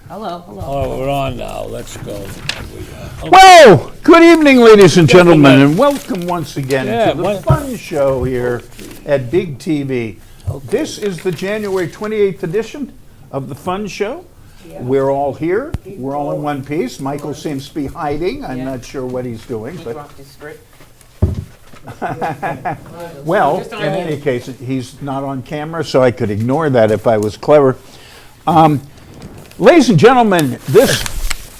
Hello, hello. Oh, we're on now. Let's go. Well, good evening, ladies and gentlemen, and welcome once again to the well- fun show here at Big TV. This is the January 28th edition of the fun show. We're all here. We're all in one piece. Michael seems to be hiding. I'm not sure what he's doing, He but dropped his script. well, in any case, he's not on camera, so I could ignore that if I was clever. Ladies and gentlemen, this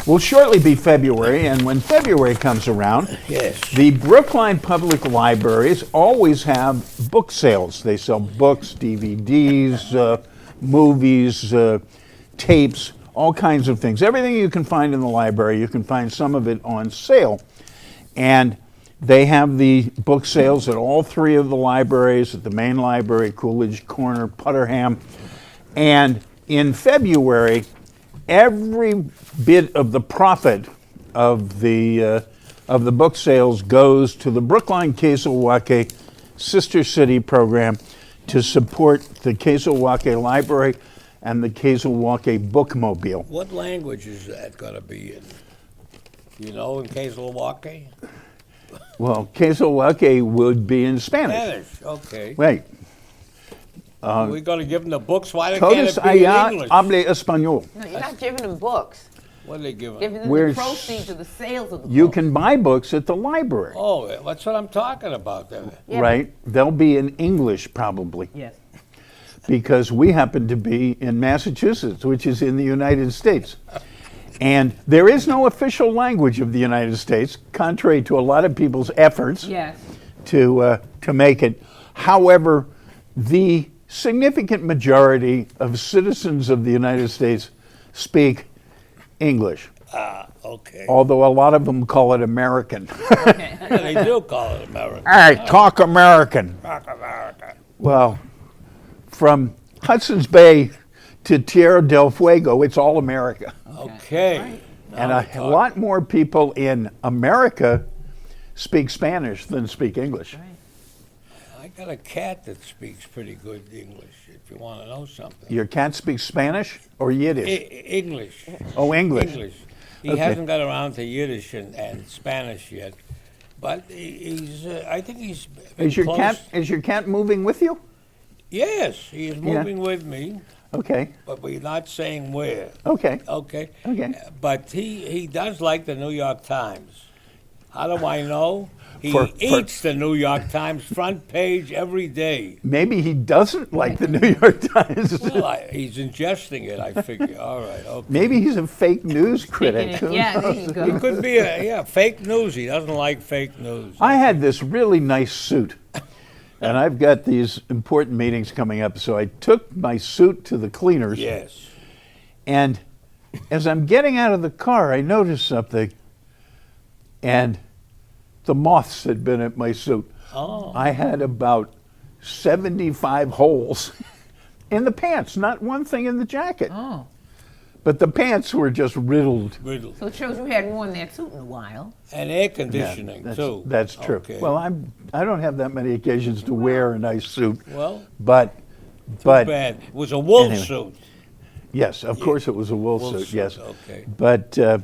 will shortly be February, and when February comes around, Yes. the Brookline Public Libraries always have book sales. They sell books, DVDs, movies, tapes, all kinds of things. Everything you can find in the library, you can find some of it on sale. And they have the book sales at all three of the libraries, at the main library, Coolidge Corner, Putterham. And in February, every bit of the profit of the book sales goes to the Brookline Kesilwaukee Sister City program to support the Kesilwaukee Library and the Kesilwaukee Bookmobile. What language is that going to be in? You know, in Kesilwaukee? Well, Kesilwaukee would be in Spanish. Spanish. Okay. Wait. We're going to give them the books. Why can't Todos it be in allá English? hable español. No, you're not giving them books. What are they giving? Giving them We're the proceeds of the sales of the You books. can buy books at the library, Oh, that's what I'm talking about. Then. Yeah. right? They'll be in English probably, Yes. because we happen to be in Massachusetts, which is in the United States. And there is no official language of the United States, contrary to a lot of people's efforts Yes. to make it. However, the significant majority of citizens of the United States speak English, Okay. although a lot of them call it American. Okay. Yeah, they do call it American. Hey, talk American. Rock America. Well, from Hudson's Bay to Tierra del Fuego, it's all America. Okay. And Now a we're talking. lot more people in America speak Spanish than speak English. I got a cat that speaks pretty good English, if you want to know something. Your cat speaks Spanish or Yiddish? English. Oh, English. English. He Okay. hasn't got around to Yiddish and Spanish yet, but he's. I think he's. been Is your close. cat moving with you? Yes, he is moving with me, Okay. but we're not saying where. Okay. Okay. Okay. But he does like the New York Times. How do I know? He For- eats the New York Times front page every day. Maybe he doesn't like the New York Times. Well, he's ingesting it, I figure. All right, okay. Maybe he's a fake news critic. Who Yeah, there knows? you He go. could be fake news. He doesn't like fake news. I had this really nice suit, and I've got these important meetings coming up, so I took my suit to the cleaners. Yes. And as I'm getting out of the car, I noticed something, and the moths had been at my suit. Oh. I had about 75 holes in the pants, not one thing in the jacket. Oh. But the pants were just riddled. Riddle. So it shows you hadn't worn that suit in a while. And air conditioning, that's, too. That's true. Okay. Well, I don't have that many occasions to wear a nice suit, Well, but bad. It was a wool Anyway. suit. yes, of course it was a wool Wool suit. suit, Yes, okay. but Still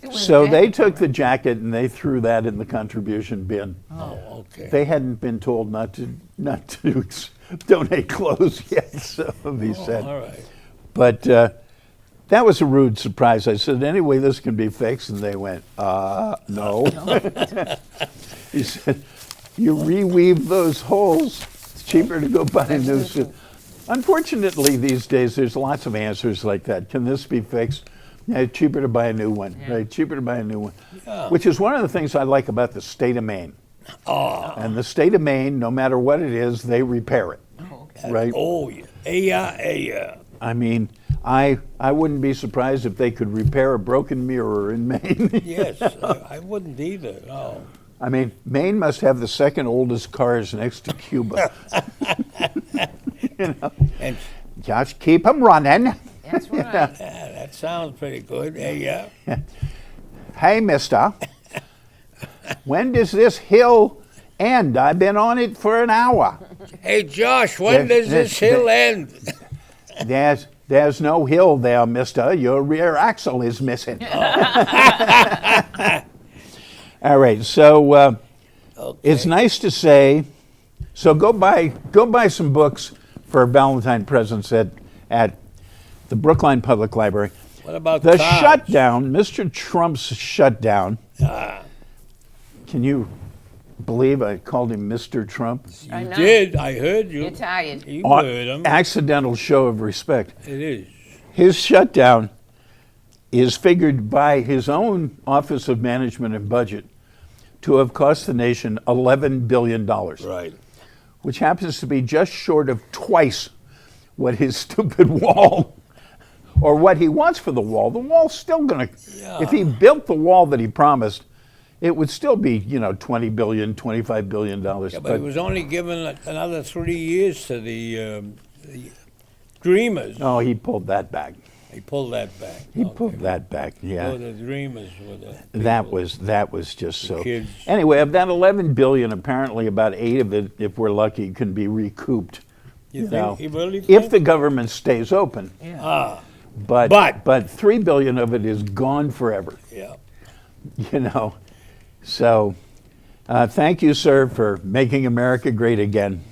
in so the they jacket, took the right? jacket and they threw that in the contribution bin. Oh, okay. They hadn't been told not to donate clothes yet, so he said. All right. But that was a rude surprise. I said, anyway, this can be fixed. And they went, no. He said, you reweave those holes. It's cheaper to go buy a new suit. Unfortunately, these days, there's lots of answers like that. Can this be fixed? Yeah, it's cheaper to buy a new one. Yeah. Right? Cheaper to buy a new one. Yeah. Which is one of the things I like about the state of Maine. Oh, And the state of Maine, no matter what it is, they repair it. Oh, okay. Right? oh, yeah. I mean, I wouldn't be surprised if they could repair a broken mirror in Maine. Yes, I wouldn't either. No. I mean, Maine must have the second oldest cars next to Cuba. And Just keep them running. That's right. yeah, that sounds pretty good. Yeah. Hey, mister, when does this hill end? I've been on it for an hour. Hey, Josh, when does this hill end? There's no hill there, mister. Your rear axle is missing. All right, so it's nice to say. So go buy some books for Valentine presents at the Brookline Public Library. What about The cars? shutdown, Mr. Trump's shutdown. Ah, Can you believe I called him Mr. Trump? I you know. did. I heard you. You're tired. You heard him. Accidental show of respect. It is. His shutdown is figured by his own Office of Management and Budget to have cost the nation $11 billion, Right. which happens to be just short of twice what his stupid wall or what he wants for the wall. The wall's still going to, if he built the wall that he promised, it would still be, $20 billion, $25 billion. Yeah, but he was only given another 3 years to the Dreamers. Oh, he pulled that back. He pulled that back. He pulled that back, yeah. Oh, the Dreamers were the That people. was just so. kids. Anyway, of that 11 billion, apparently about 8 of it, if we're lucky, can be recouped. You Now, think? You really if think? the government stays open. Ah, But 3 billion of it is gone forever. yeah. So, thank you, sir, for making America great again.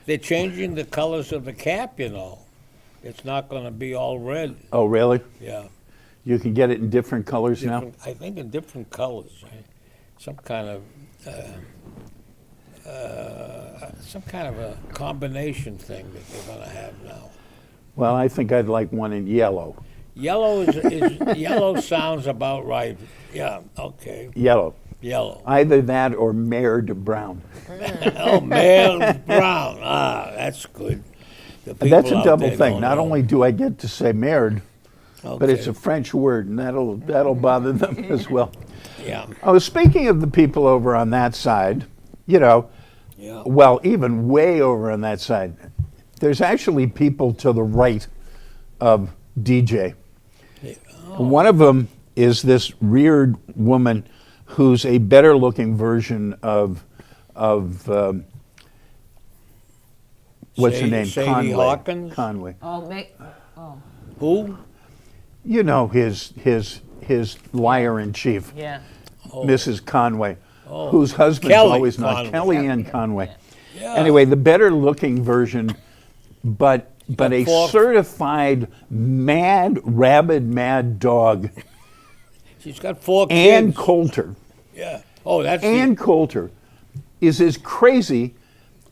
They're changing the colors of the cap, It's not going to be all red. Oh, really? Yeah. You can get it in different colors now. I think in different colors, right? Some kind of a combination thing that they're going to have now. Well, I think I'd like one in yellow. Yellow is yellow sounds about right. Yeah. Okay. Yellow. Yellow. Either that or Mared Brown. Oh, male brown. Ah, that's good. The And that's people a out double there thing. don't Not know. only do I get to say Mared, but it's a Okay. French word, and that'll bother them as well. Yeah. Oh, speaking of the people over on that side, Yeah. well, even way over on that side, there's actually people to the right of DJ. Oh. One of them is this reared woman who's a better looking version of what's her name? Sadie Conway. Hawkins? Conway. Who? You know his liar in chief, Yeah. Oh. Mrs. Conway, Oh. whose husband's Kelly always not Conway. Kellyanne Conway. Yeah. Anyway, the better looking version, but a four- certified rabid mad dog. She's got 4 Ann kids. Coulter. Yeah. Oh, that's Ann Coulter is as crazy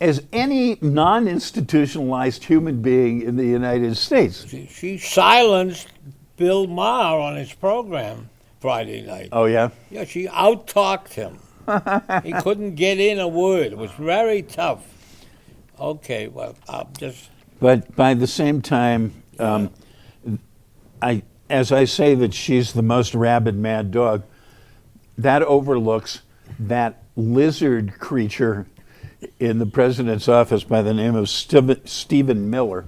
as any non-institutionalized human being in the United States. she silenced Bill Maher on his program Friday night. Oh yeah? Yeah, she out-talked him. He couldn't get in a word. It was very tough. Okay, well, I'll just... But by the same time, as I say that she's the most rabid mad dog, that overlooks that lizard creature in the president's office by the name of Stephen Miller,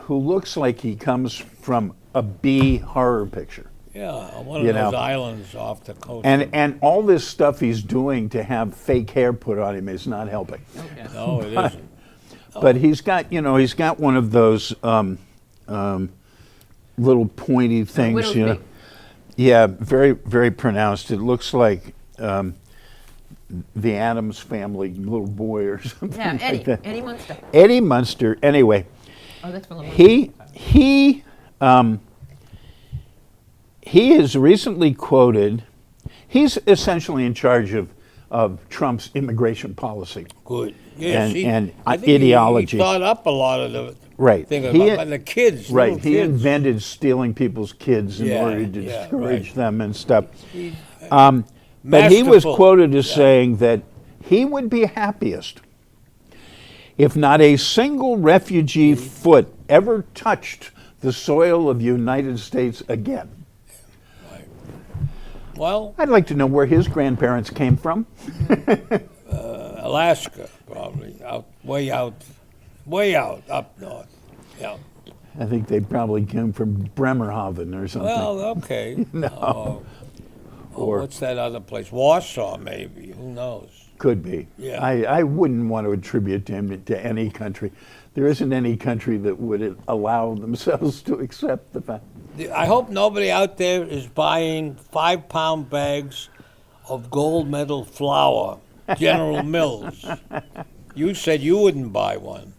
who looks like he comes from a B horror picture. Yeah, one of You those know. islands off the coast. And all this stuff he's doing to have fake hair put on him is not helping. No, it isn't. But he's got one of those little pointy things, widow's you know. peak. Yeah, very, very pronounced. It looks like the Addams Family little boy or something Yeah, like Eddie. that. Eddie Munster. Eddie Munster. Anyway, Oh, that's from the he is recently quoted. He's essentially in charge of Trump's immigration policy. Good. Yeah, And I think he ideology. thought up a lot of the Right. thing He- about the kids. Right. little He kids. invented stealing people's kids in Yeah, order to yeah, discourage right. them and stuff. But he was Masterful. quoted as saying that he would be happiest if not a single refugee foot ever touched the soil of the United States again. Well, I'd like to know where his grandparents came from. Alaska, probably. Way out, up north. Yeah. I think they probably came from Bremerhaven or something. Well, okay. No. Or what's that other place? Warsaw, maybe. Who knows? could be. Yeah. I wouldn't want to attribute him to any country. There isn't any country that would allow themselves to accept the fact. I hope nobody out there is buying 5-pound bags of gold medal flour, General Mills. You said you wouldn't buy one.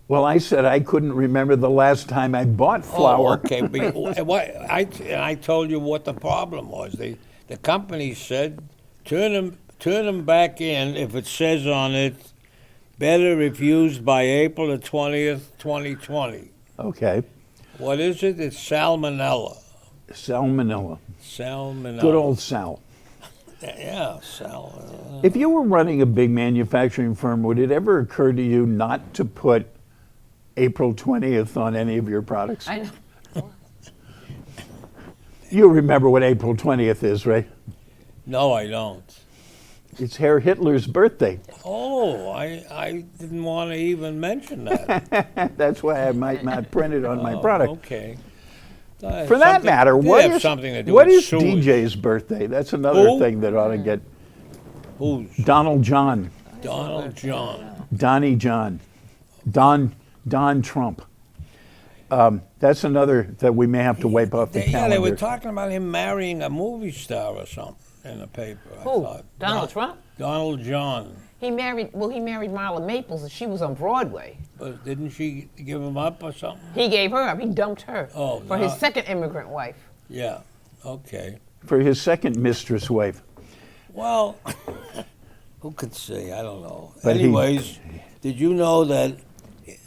Well, I said I couldn't remember the last time I bought flour. Oh, okay. But I told you what the problem was. The company said turn them back in if it says on it better if used by April the 20th, 2020. Okay. What is it? It's salmonella. Salmonella. Salmonella. Good old Sal. Yeah, salmonella. If you were running a big manufacturing firm, would it ever occur to you not to put April 20th on any of your products? I know. You remember what April 20th is, right? No, I don't. It's Herr Hitler's birthday. Oh, I didn't want to even mention that. That's why I might not print it on my Oh, product. Okay. For that matter, what is something to do what with is sewage. DJ's birthday? That's another Who? thing that ought to get Who's Donald John, Donald John? Donnie John, Don Trump. That's another that we may have to wipe off the Yeah, calendar. they were talking about him marrying a movie star or something in the paper. I Who? thought. Donald Trump? Donald John. He married Marla Maples, and she was on Broadway. But didn't she give him up or something? He gave her up. He dumped her Oh, for his second immigrant wife. Yeah. Okay. For his second mistress wife. Well, who could say? I don't know. But Anyways, did you know that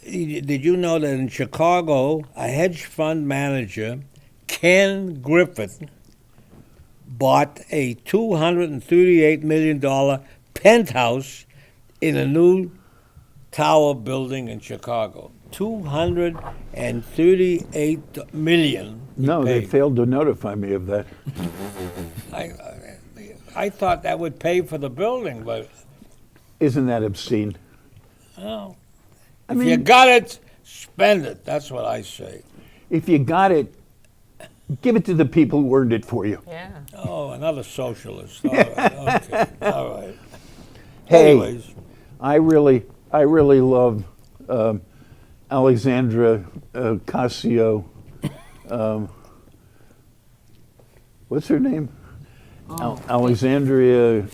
in Chicago, a hedge fund manager, Ken Griffith, bought a $238 million penthouse in a new tower building in Chicago. $238 million. he No, they paid. failed to notify me of that. I thought that would pay for the building, but Isn't that obscene? well, I if mean, you got it, spend it. That's what I say. if you got it, give it to the people who earned it for you. Yeah. Oh, another socialist. All right, okay, all right. Hey, Anyways, I really love Alexandra Ocasio. What's her name? Alexandria.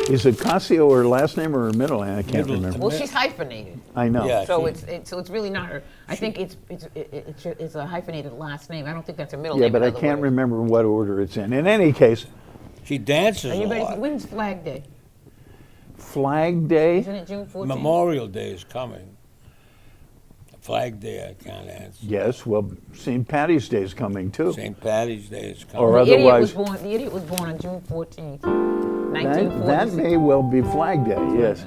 Is it Ocasio her last name or her middle name? I can't Middle- remember. Well, she's hyphenated, I know. Yeah. so she- it's really not her. I think it's a hyphenated last name. I don't think that's her middle Yeah, name. but in I other can't words. remember what order it's in. In any case, she dances Are you a ready? lot. When's Flag Day? Flag Day. Isn't it June 14th? Memorial Day is coming. Flag Day, I can't answer. Yes, well, St. Patty's Day is coming too. St. Patty's Day is coming. Or The otherwise, the idiot was born on June 14th, that 1946. may well be Flag Day. Yes.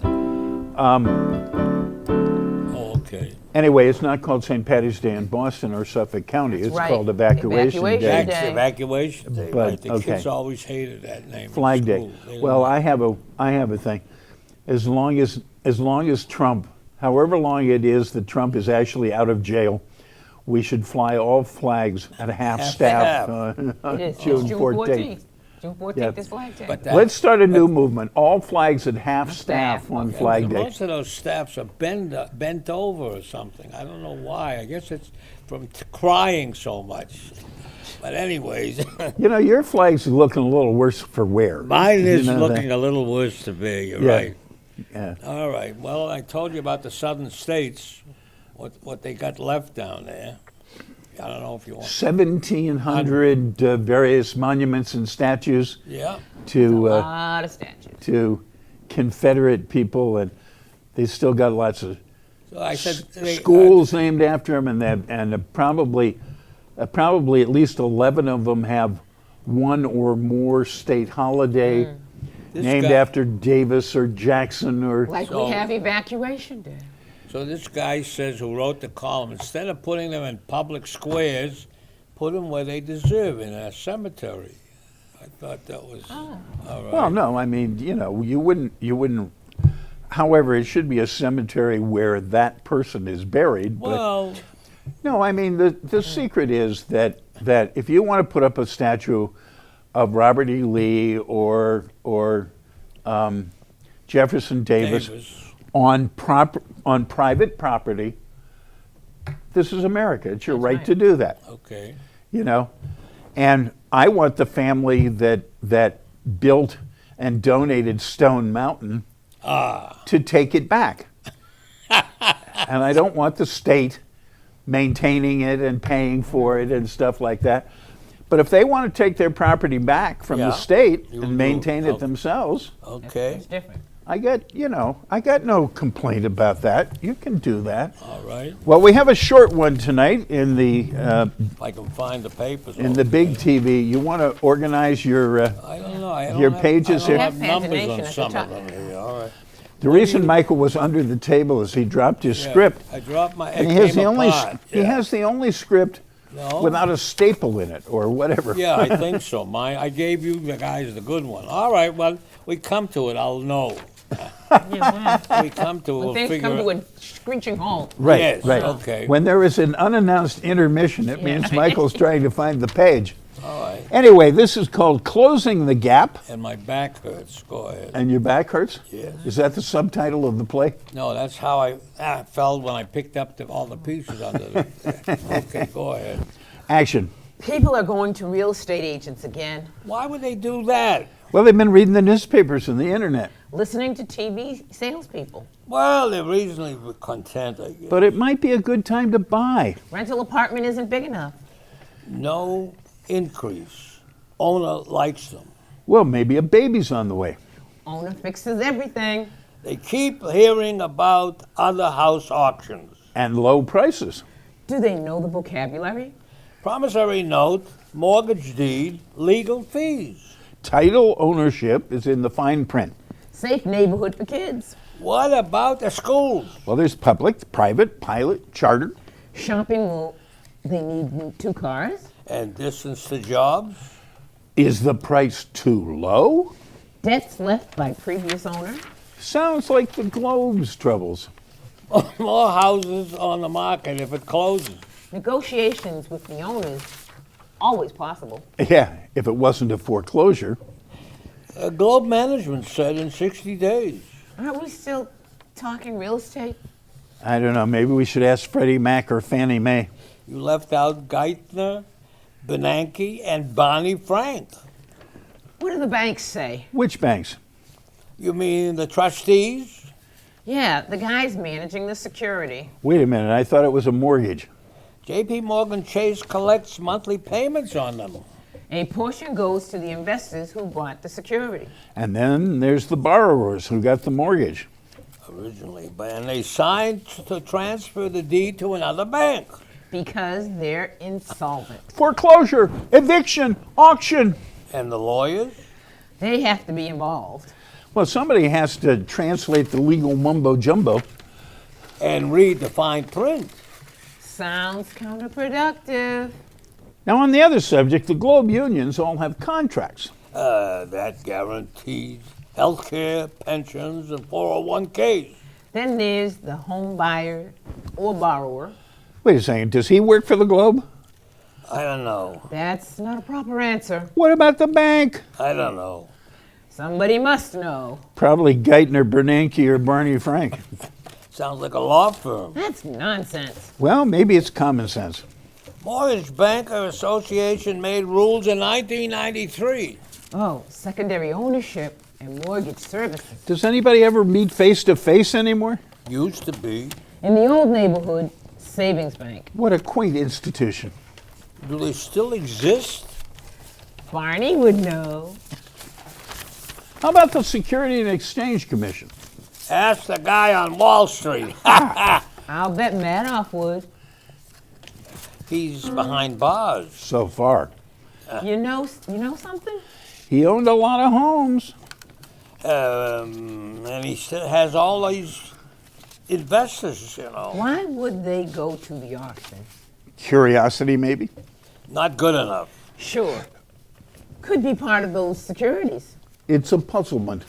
Oh, okay. Anyway, it's not called St. Patty's Day in Boston or Suffolk County. It's right. called Evacuation Evacuation Day. Day. That's Evacuation Day, But, right? The okay. kids always hated that name. in Flag Day. school. They Well, didn't- I have a thing. As long as Trump, however long it is that Trump is actually out of jail, we should fly all flags at half staff It on is. It's June 14th. June 14th Yeah. is Flag Day. But that- Let's start a new movement. All flags at half staff staff. on Okay. Flag Day. Most of those staffs are bent over or something. I don't know why. I guess it's from crying so much. But anyways, You know, your flag's looking a little worse for wear. mine You is know looking that? a little worse to be. You're Yeah. right. Yeah. All right. Well, I told you about the southern states, what they got left down there. I don't know if you want. 1,700 various monuments and statues Yeah. to A lot of statues. to Confederate people, and they still got lots of So I said schools named after them, and probably at least 11 of them have one or more state holiday this named guy- after Davis or Jackson or. Like So- we have Evacuation Day. So this guy says, who wrote the column, instead of putting them in public squares, put them where they deserve, in a cemetery. I thought that was all right. Well, no, I mean, you know, you wouldn't. However, it should be a cemetery where that person is buried. But Well, no, I mean, the secret is that if you want to put up a statue of Robert E. Lee or Jefferson Davis, Davis. on private property. This is America. It's your That's right right. to do that. Okay. You know, and I want the family that built and donated Stone Mountain to take it back. And I don't want the state maintaining it and paying for it and stuff like that. But if they want to take their property back from Yeah, the state you and do. maintain it Okay. themselves, Okay. It's different. I got no complaint about that. You can do that. All right. Well, we have a short one tonight in the If I can find the papers. in the big TV. You want to organize your. I don't know. I don't Your have, pages I here? don't have We have numbers pagination on at the some top. of them here. All right. The reason Michael was under the table is he dropped his Yeah, script, I dropped my. and it he has came the only apart. he Yeah. has the only script No? without a staple in it or whatever. Yeah, I think so. I gave you the guys the good one. All right. Well, we come to it. I'll know. Yeah, wow. We come to it. When We'll things figure come to it. a screeching halt. Right, Yes, right. okay. When there is an unannounced intermission, it means Michael's trying to find the page. All right. Anyway, this is called Closing the Gap, And my back hurts. Go ahead. and your back hurts? Yes. Is that the subtitle of the play? No, that's how I felt when I picked up all the pieces under the. Okay, go ahead. Action. People are going to real estate agents again, Why would they do that? Well, they've been reading the newspapers and the internet, listening to TV salespeople. Well, they're reasonably content, I guess. but it might be a good time to buy. Rental apartment isn't big enough. No increase. Owner likes them. Well, maybe a baby's on the way. Owner fixes everything. They keep hearing about other house auctions. And low prices. Do they know the vocabulary? Promissory note, mortgage deed, legal fees. Title ownership is in the fine print. Safe neighborhood for kids. What about the schools? Well, there's public, private, pilot, charter. Shopping mall. They need 2 cars. And distance to jobs? Is the price too low? Debts left by previous owner. Sounds like the Globe's troubles. More houses on the market if it closes. Negotiations with the owners, always possible. Yeah, if it wasn't a foreclosure. Globe Management said in 60 days. Aren't we still talking real estate? I don't know, maybe we should ask Freddie Mac or Fannie Mae. You left out Geithner, Bernanke, and Barney Frank. What do the banks say? Which banks? You mean the trustees? Yeah, the guys managing the security. Wait a minute, I thought it was a mortgage. J.P. Morgan Chase collects monthly payments on them. A portion goes to the investors who bought the security. And then there's the borrowers who got the mortgage. Originally, and they signed to transfer the deed to another bank. Because they're insolvent. Foreclosure, eviction, auction. And the lawyers? They have to be involved. Well, somebody has to translate the legal mumbo jumbo. And read the fine print. Sounds counterproductive. Now, on the other subject, the Globe unions all have contracts. That guarantees health care, pensions, and 401ks. Then there's the home buyer or borrower. Wait a second, does he work for the Globe? I don't know. That's not a proper answer. What about the bank? I don't know. Somebody must know. Probably Geithner, Bernanke, or Barney Frank. Sounds like a law firm. That's nonsense. Well, maybe it's common sense. Mortgage Banker Association made rules in 1993. Oh, secondary ownership and mortgage services. Does anybody ever meet face to face anymore? Used to be. In the old neighborhood, savings bank. What a quaint institution. Do they still exist? Barney would know. How about the Security and Exchange Commission? Ask the guy on Wall Street. I'll bet Madoff would. He's behind bars. So far. You know something? He owned a lot of homes. And he still has all these investors, you know. Why would they go to the auction? Curiosity, maybe? Not good enough. Sure. Could be part of those securities. It's a puzzlement.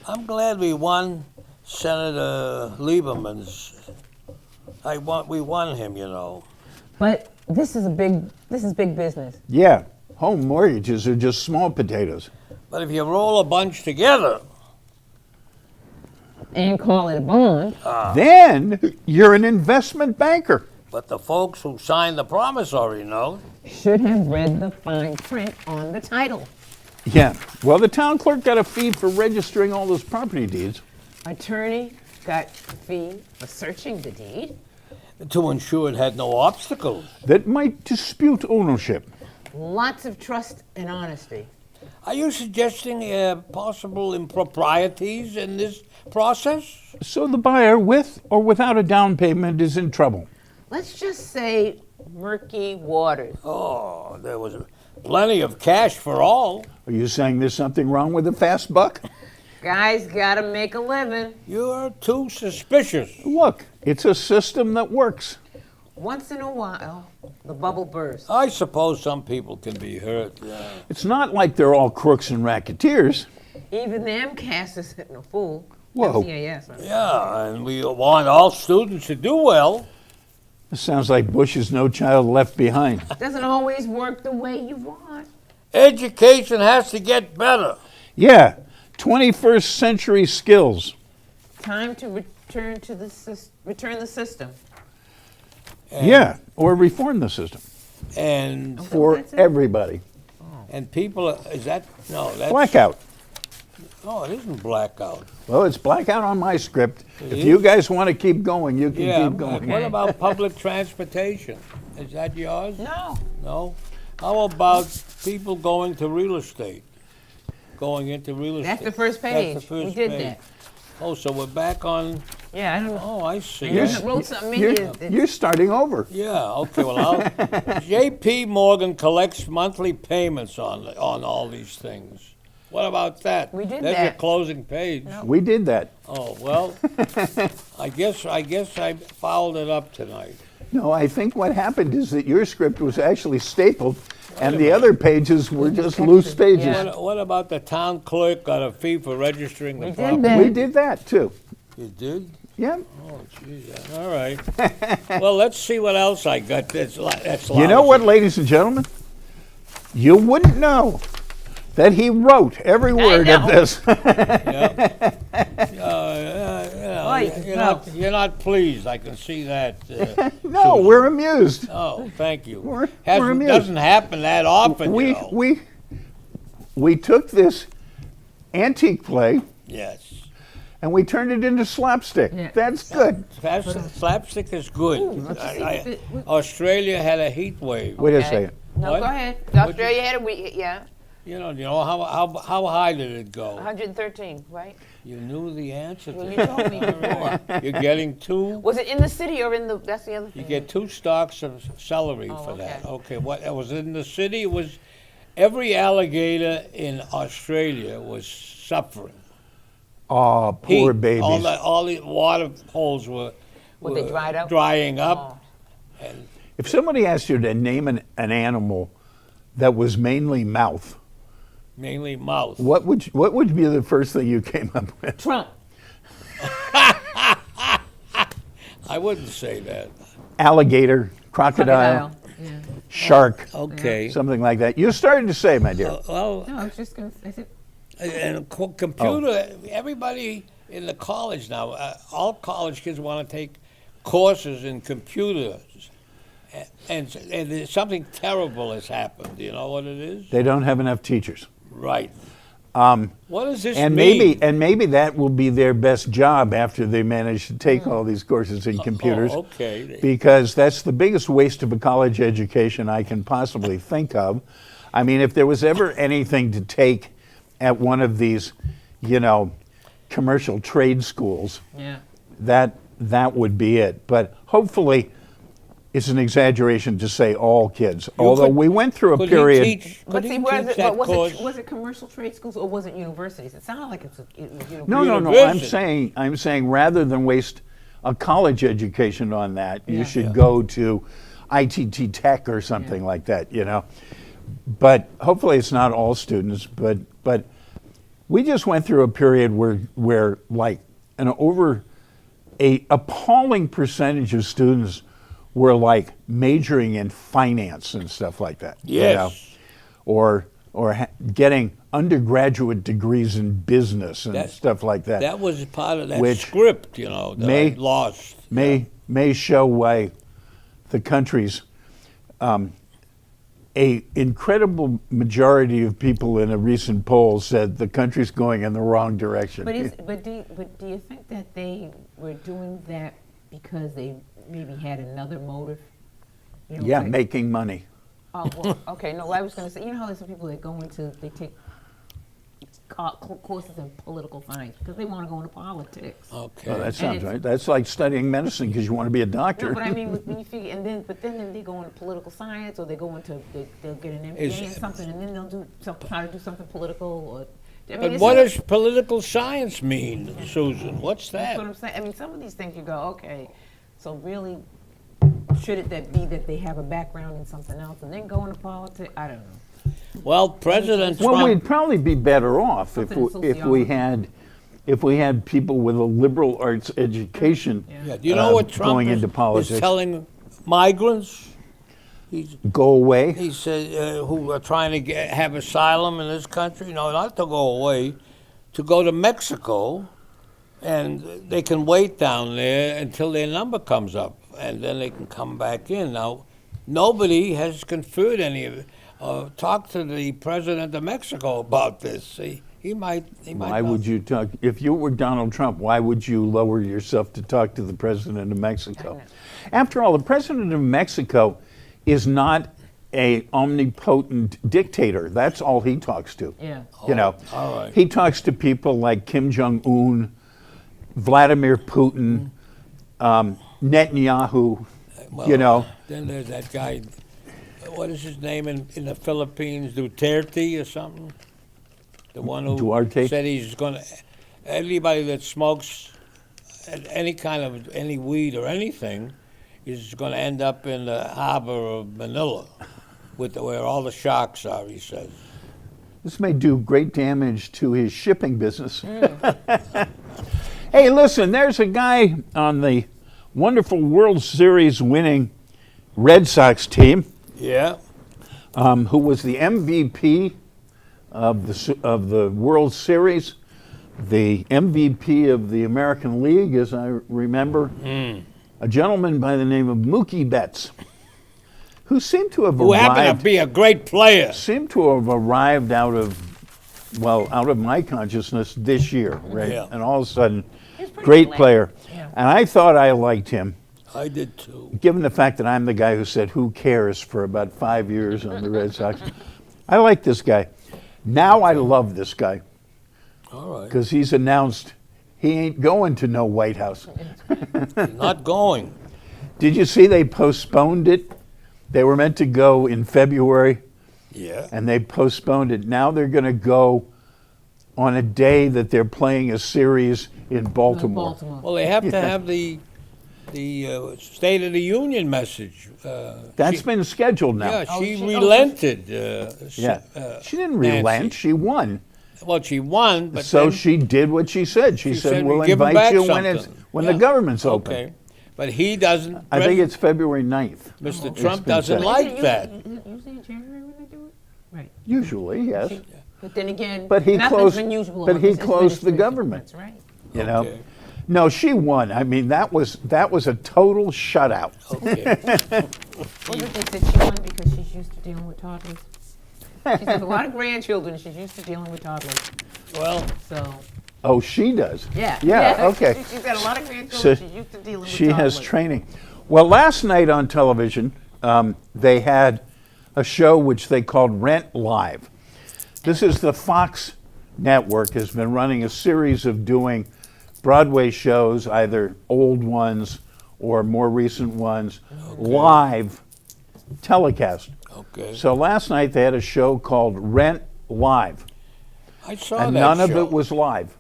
I'm glad we won Senator Lieberman's. We won him, you know. But this is big business. Yeah, home mortgages are just small potatoes. But if you roll a bunch together, and call it a bond. Then you're an investment banker. But the folks who signed the promissory note, Should have read the fine print on the title. Yeah. Well, the town clerk got a fee for registering all those property deeds. Attorney got a fee for searching the deed. to ensure it had no obstacles. that might dispute ownership. Lots of trust and honesty. Are you suggesting possible improprieties in this process? So the buyer, with or without a down payment, is in trouble. Let's just say murky waters. Oh, there was plenty of cash for all. Are you saying there's something wrong with the fast buck? Guys gotta make a living. You're too suspicious. Look, it's a system that works. Once in a while, the bubble bursts. I suppose some people can be hurt. It's not like they're all crooks and racketeers. Even the MCAS is hitting a fool. Whoa. MCAS. Yeah, and we want all students to do well. This sounds like Bush's No Child Left Behind. Doesn't always work the way you want. Education has to get better. Yeah, 21st century skills. Time to return to return the system. Yeah, or reform the system And for That's it? everybody. people, is that, no, that's. Blackout. No, it isn't blackout. Well, it's blackout on my script. If is? you guys want to keep going, you can Yeah, keep going. what about public transportation? Is that yours? No. No? How about people going to real estate? Going into real estate? That's the first page. That's the first We did page. that. Oh, so we're back on, Yeah, I don't know. oh, I see. You Yes. wrote something in You're, here. that's- you're starting over. Yeah, okay, well, J.P. Morgan collects monthly payments on all these things. What about that? We did There's your that. closing page. We did that. Oh, well, I guess I fouled it up tonight. No, I think what happened is that your script was actually stapled and the other pages were just loose pages. Yeah. What about the town clerk got a fee for registering the We did property? that. We did that too. You did? Yeah. Oh, geez, all right. Well, let's see what else I got that's You know lousy. what, ladies and gentlemen? You wouldn't know that he wrote every word of know. this. Yeah. Oy, You're not pleased. I can see that. No, Susan. we're amused. Oh, thank you. We're Hasn't- amused. Doesn't happen that often, you We, know. we took this antique play Yes. and we turned it into slapstick. Yeah. That's good. Slapstick is good. let's just see if it- Australia had a heat wave. Wait a Okay. second. No, What? go ahead. What'd Australia had a week, yeah. You know how high did it go? 113, right? You knew the answer to Well, you that. told me before. You're getting two. Was it in the city or in the, that's the other thing. You get 2 stalks of celery Oh, for that. okay. Okay, what it was in the city? It was every alligator in Australia was suffering. Oh, poor Heat. babies. All the water holes were Were they dried up? drying up. And If somebody asked you to name an animal that was mainly mouth, mainly mouth. what would be the first thing you came up with? Trump. I wouldn't say that. Alligator, crocodile, Yeah. shark, Okay. something like that. You started to say, my dear. Well, No, I was just going to say, and computer, everybody in the college now, all college kids want to take courses in computers. And something terrible has happened. Do you know what it is? They don't have enough teachers. Right. What does this And mean? maybe that will be their best job after they manage to take all these courses in computers. Oh, okay. Because that's the biggest waste of a college education I can possibly think of. I mean, if there was ever anything to take at one of these, commercial trade schools, yeah. that would be it. But hopefully, it's an exaggeration to say all kids. Although we went through a Could period. he teach, could But he see, teach that course? was it commercial trade schools or was it universities? It sounded like it was universities. No. University. I'm saying rather than waste a college education on that, you Yeah. should go to ITT Tech or something like that. But hopefully it's not all students. But we just went through a period where like a appalling percentage of students were like majoring in finance and stuff like that. Yes. Or or getting undergraduate degrees in business and stuff like that. That was part of that Which script, you know, that I lost. May show why the country's a incredible majority of people in a recent poll said the country's going in the wrong direction. But do you think that they were doing that because they maybe had another motive? You know, yeah, like- making money. Oh, well, okay. No, I was going to say, you know how there's some people that go into, they take courses in political science because they want to go into politics. Okay. Oh, that And sounds it's- right. That's like studying medicine because you want to be a doctor. No, but I mean, when you figure, but then they go into political science, or they go into, they'll get an MBA Is- in something, and then they'll try to do something political, or. I mean, But it's what not- does political science mean, Susan? What's That's that? what I'm saying. I mean, some of these things you go, okay, so really, should it that be that they have a background in something else and then go into politics? I don't know. Well, President Well, Trump. we'd probably be better off if Something in if we had people with a liberal arts education Yeah, do you know what Trump going is, into politics. is telling migrants? Go away. He said who are trying to have asylum in this country, no, not to go away, to go to Mexico, and they can wait down there until their number comes up, and then they can come back in. Now, nobody has conferred any of it. Talk to the president of Mexico about this. He might. Why would you talk? If you were Donald Trump, why would you lower yourself to talk to the president of Mexico? After all, the president of Mexico is not a omnipotent dictator. That's all he talks to. Yeah. You know, all right. he talks to people like Kim Jong-un, Vladimir Putin, Netanyahu. Well, you know, Then there's that guy. What is his name in the Philippines? Duterte or something? The one who Duarte? said he's going to. Anybody that smokes any weed or anything is going to end up in the harbor of Manila, where all the sharks are. He says. this may do great damage to his shipping business. Hey, listen, there's a guy on the wonderful World Series winning Red Sox team Yeah. who was the MVP of the World Series, the MVP of the American League, as I remember, a gentleman by the name of Mookie Betts, who seemed to have Who happened arrived, to be a great player. seemed to have arrived out of my consciousness this year, right? Yeah. And all of a sudden, He's pretty great good. player. Yeah. And I thought I liked him, I did too. given the fact that I'm the guy who said, who cares, for about 5 years on the Red Sox. I like this guy. Now I love this guy All right. because he's announced he ain't going to no White House. Not going. Did you see they postponed it? They were meant to go in February, Yeah. and they postponed it. Now they're going to go on a day that they're playing a series in Baltimore. Baltimore. Well, they have to have the State of the Union message. That's been scheduled now. Yeah, Oh, she she- oh, relented. Yeah. She didn't Nancy. relent. She won. Well, she won, but So then, she did what she said. She said, said, "We'll "We give 'em invite back you when something." the Yeah. government's open." Okay, but he doesn't. I think it's February 9th. Mr. It's Trump been doesn't said. like that. Usually in January when they do it? Right. Usually, yes. But then again, But he nothing's closed- unusual but on he this closed the administration. government. That's right. You know. Okay. No, she won. I mean, that was a total shutout. Okay. What did they say? She won because she's used to dealing with toddlers. She has a lot of grandchildren. She's used to dealing with toddlers. Well, So, Oh, she does. yeah. Yeah. Okay. She's got a lot of grandchildren. So she's used to dealing with She toddlers. has training. Well, last night on television, they had a show which they called Rent Live. This is the Fox network has been running a series of doing Broadway shows, either old ones or more recent ones, live telecast. okay. So last night they had a show called Rent Live, I saw and that none of show. it was live.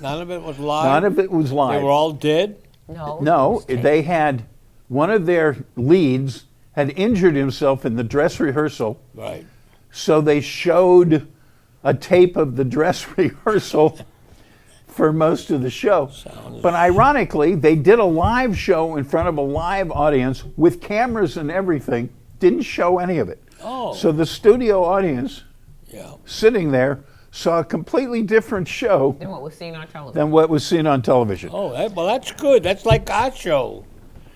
None of it was live. None of it was They live. were all dead. No. No, they had one of their leads had injured himself in the dress rehearsal, Right. so they showed a tape of the dress rehearsal for most of the show. Sounds- But ironically, they did a live show in front of a live audience with cameras and everything, didn't show any of it. Oh. So the studio audience Yeah. sitting there, saw a completely different show Then what was seen on television. than what was seen on television. Oh, well, that's good. That's like our show.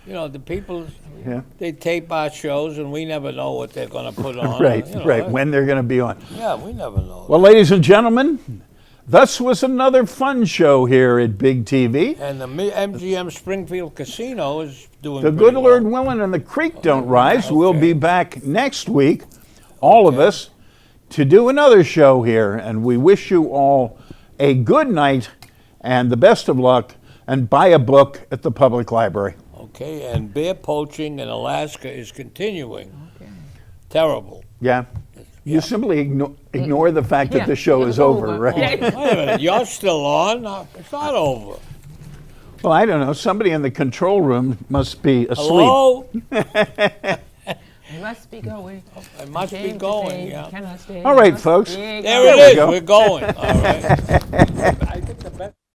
You know, the people, Yeah. they tape our shows, and we never know what they're going to put on. Right, you know, right, when they're going to be on. Yeah, we never know. Well, ladies and gentlemen, thus was another fun show here at Big TV. And the MGM Springfield Casino is doing The pretty good Lord well. willing and the creek don't rise. We'll okay. be back next week, all of us, to do another show here. And we wish you all a good night and the best of luck, and buy a book at the public library. Okay, and bear poaching in Alaska is continuing. Terrible. Yeah? You simply ignore the fact that Yeah, the show it is was over, over. right? Yeah. Wait a minute, you're still on? No, it's not over. Well, I don't know. Somebody in the control room must be asleep. Hello? You must be going. I must be Came to going, stay, yeah. cannot stay, All right, must folks. be There going. it is. go. We're going. All right.